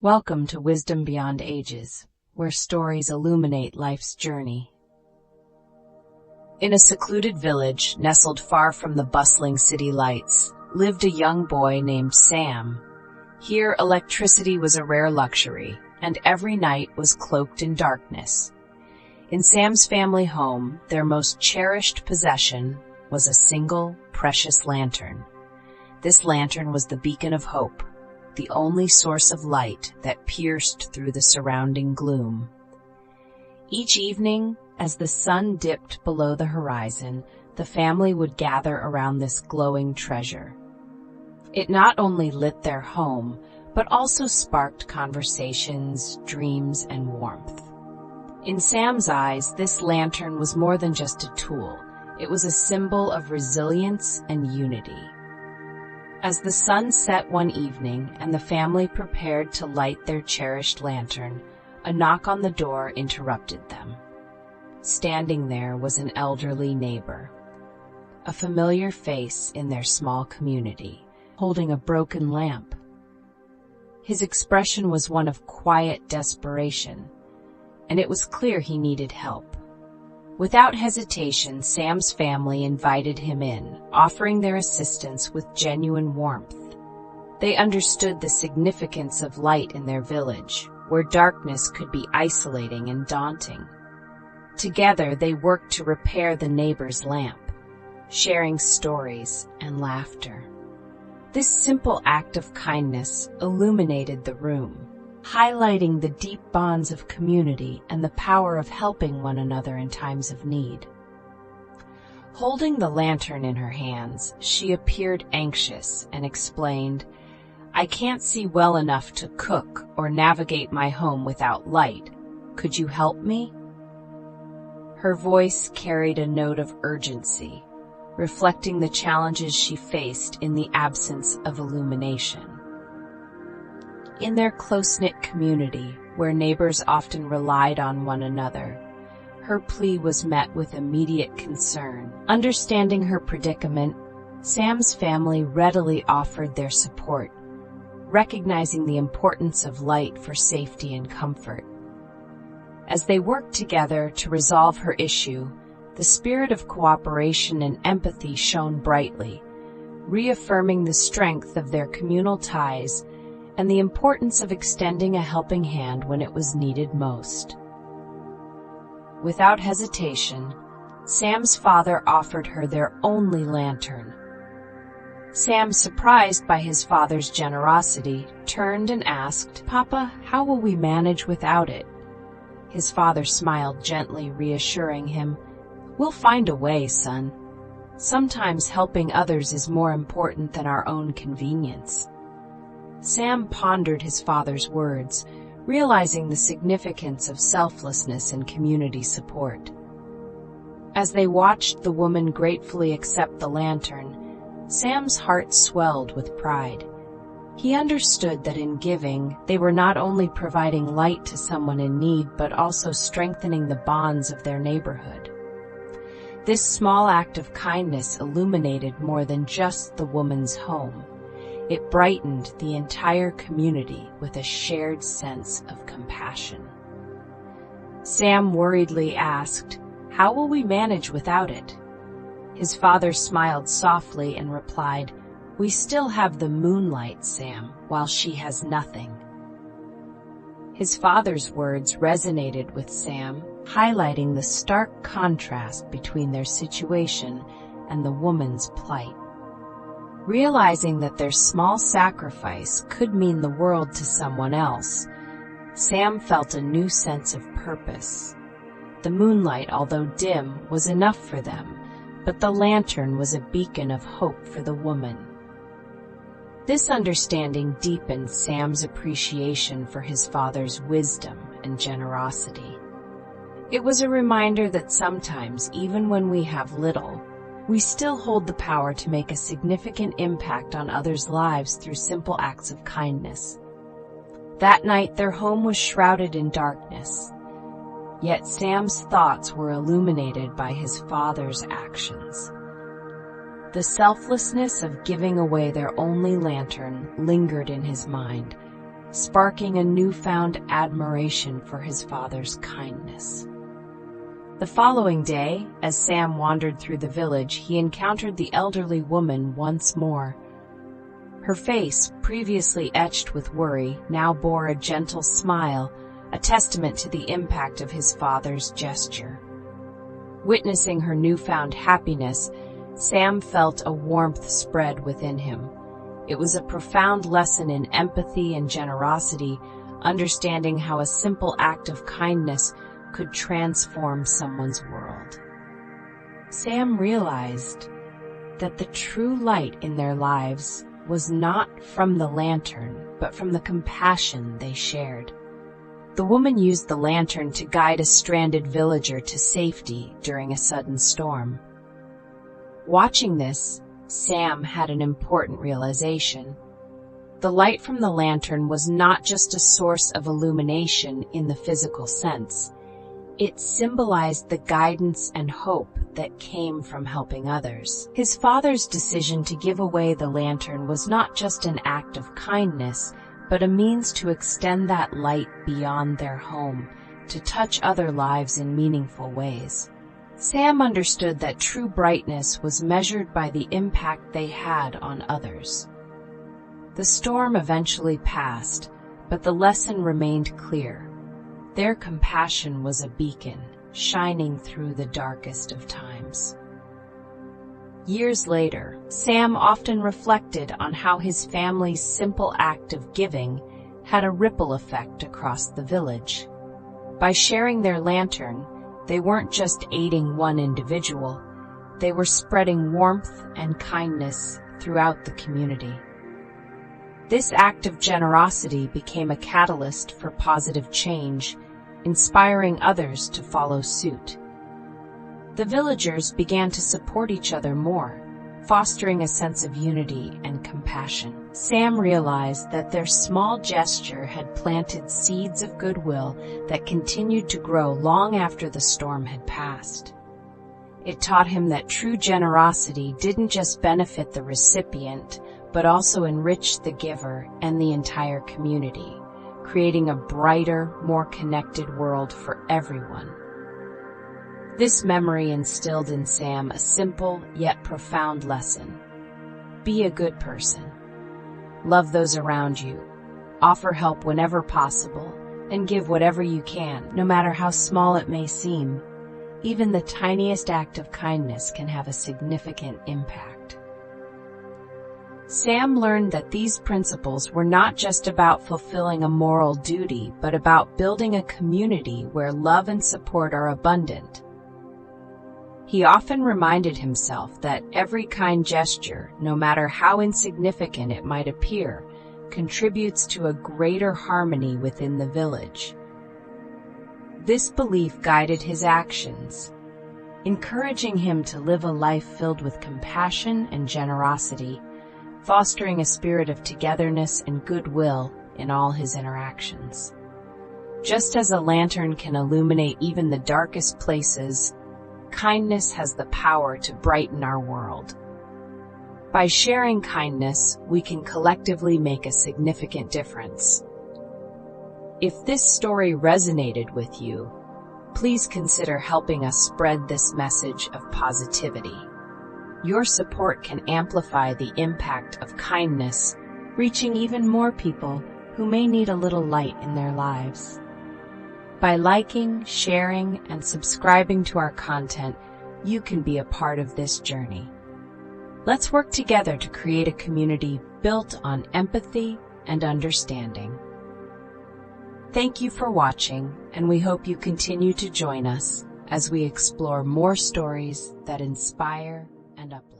Welcome to Wisdom Beyond Ages, where stories illuminate life's journey. In a secluded village, nestled far from the bustling city lights, lived a young boy named Sam. Here, electricity was a rare luxury, and every night was cloaked in darkness. In Sam's family home, their most cherished possession was a single, precious lantern. This lantern was the beacon of hope, the only source of light that pierced through the surrounding gloom. Each evening, as the sun dipped below the horizon, the family would gather around this glowing treasure. It not only lit their home, but also sparked conversations, dreams, and warmth. In Sam's eyes, this lantern was more than just a tool. It was a symbol of resilience and unity. As the sun set one evening and the family prepared to light their cherished lantern, a knock on the door interrupted them. Standing there was an elderly neighbor, a familiar face in their small community, holding a broken lamp. His expression was one of quiet desperation, and it was clear he needed help. Without hesitation, Sam's family invited him in, offering their assistance with genuine warmth. They understood the significance of light in their village, where darkness could be isolating and daunting. Together, they worked to repair the neighbor's lamp, sharing stories and laughter. This simple act of kindness illuminated the room, highlighting the deep bonds of community and the power of helping one another in times of need. Holding the lantern in her hands, she appeared anxious and explained, "I can't see well enough to cook or navigate my home without light. Could you help me?" Her voice carried a note of urgency, reflecting the challenges she faced in the absence of illumination. In their close-knit community, where neighbors often relied on one another, her plea was met with immediate concern. Understanding her predicament, Sam's family readily offered their support, recognizing the importance of light for safety and comfort. As they worked together to resolve her issue, the spirit of cooperation and empathy shone brightly, reaffirming the strength of their communal ties and the importance of extending a helping hand when it was needed most. Without hesitation, Sam's father offered her their only lantern. Sam, surprised by his father's generosity, turned and asked, "Papa, how will we manage without it?" His father smiled gently, reassuring him, "We'll find a way, son. Sometimes helping others is more important than our own convenience." Sam pondered his father's words, realizing the significance of selflessness and community support. As they watched the woman gratefully accept the lantern, Sam's heart swelled with pride. He understood that in giving, they were not only providing light to someone in need, but also strengthening the bonds of their neighborhood. This small act of kindness illuminated more than just the woman's home. It brightened the entire community with a shared sense of compassion. Sam worriedly asked, "How will we manage without it?" His father smiled softly and replied, "We still have the moonlight, Sam, while she has nothing." His father's words resonated with Sam, highlighting the stark contrast between their situation and the woman's plight. Realizing that their small sacrifice could mean the world to someone else, Sam felt a new sense of purpose. The moonlight, although dim, was enough for them, but the lantern was a beacon of hope for the woman. This understanding deepened Sam's appreciation for his father's wisdom and generosity. It was a reminder that sometimes, even when we have little, we still hold the power to make a significant impact on others' lives through simple acts of kindness. That night, their home was shrouded in darkness, yet Sam's thoughts were illuminated by his father's actions. The selflessness of giving away their only lantern lingered in his mind, sparking a newfound admiration for his father's kindness. The following day, as Sam wandered through the village, he encountered the elderly woman once more. Her face, previously etched with worry, now bore a gentle smile, a testament to the impact of his father's gesture. Witnessing her newfound happiness, Sam felt a warmth spread within him. It was a profound lesson in empathy and generosity, understanding how a simple act of kindness could transform someone's world. Sam realized that the true light in their lives was not from the lantern, but from the compassion they shared. The woman used the lantern to guide a stranded villager to safety during a sudden storm. Watching this, Sam had an important realization. The light from the lantern was not just a source of illumination in the physical sense. It symbolized the guidance and hope that came from helping others. His father's decision to give away the lantern was not just an act of kindness, but a means to extend that light beyond their home, to touch other lives in meaningful ways. Sam understood that true brightness was measured by the impact they had on others. The storm eventually passed, but the lesson remained clear. Their compassion was a beacon, shining through the darkest of times. Years later, Sam often reflected on how his family's simple act of giving had a ripple effect across the village. By sharing their lantern, they weren't just aiding one individual, they were spreading warmth and kindness throughout the community. This act of generosity became a catalyst for positive change, inspiring others to follow suit. The villagers began to support each other more, fostering a sense of unity and compassion. Sam realized that their small gesture had planted seeds of goodwill that continued to grow long after the storm had passed. It taught him that true generosity didn't just benefit the recipient, but also enriched the giver and the entire community, creating a brighter, more connected world for everyone. This memory instilled in Sam a simple yet profound lesson. Be a good person. Love those around you. Offer help whenever possible, and give whatever you can, no matter how small it may seem. Even the tiniest act of kindness can have a significant impact. Sam learned that these principles were not just about fulfilling a moral duty, but about building a community where love and support are abundant. He often reminded himself that every kind gesture, no matter how insignificant it might appear, contributes to a greater harmony within the village. This belief guided his actions, encouraging him to live a life filled with compassion and generosity, fostering a spirit of togetherness and goodwill in all his interactions. Just as a lantern can illuminate even the darkest places, kindness has the power to brighten our world. By sharing kindness, we can collectively make a significant difference. If this story resonated with you, please consider helping us spread this message of positivity. Your support can amplify the impact of kindness, reaching even more people who may need a little light in their lives. By liking, sharing, and subscribing to our content, you can be a part of this journey. Let's work together to create a community built on empathy and understanding. Thank you for watching, and we hope you continue to join us as we explore more stories that inspire and uplift.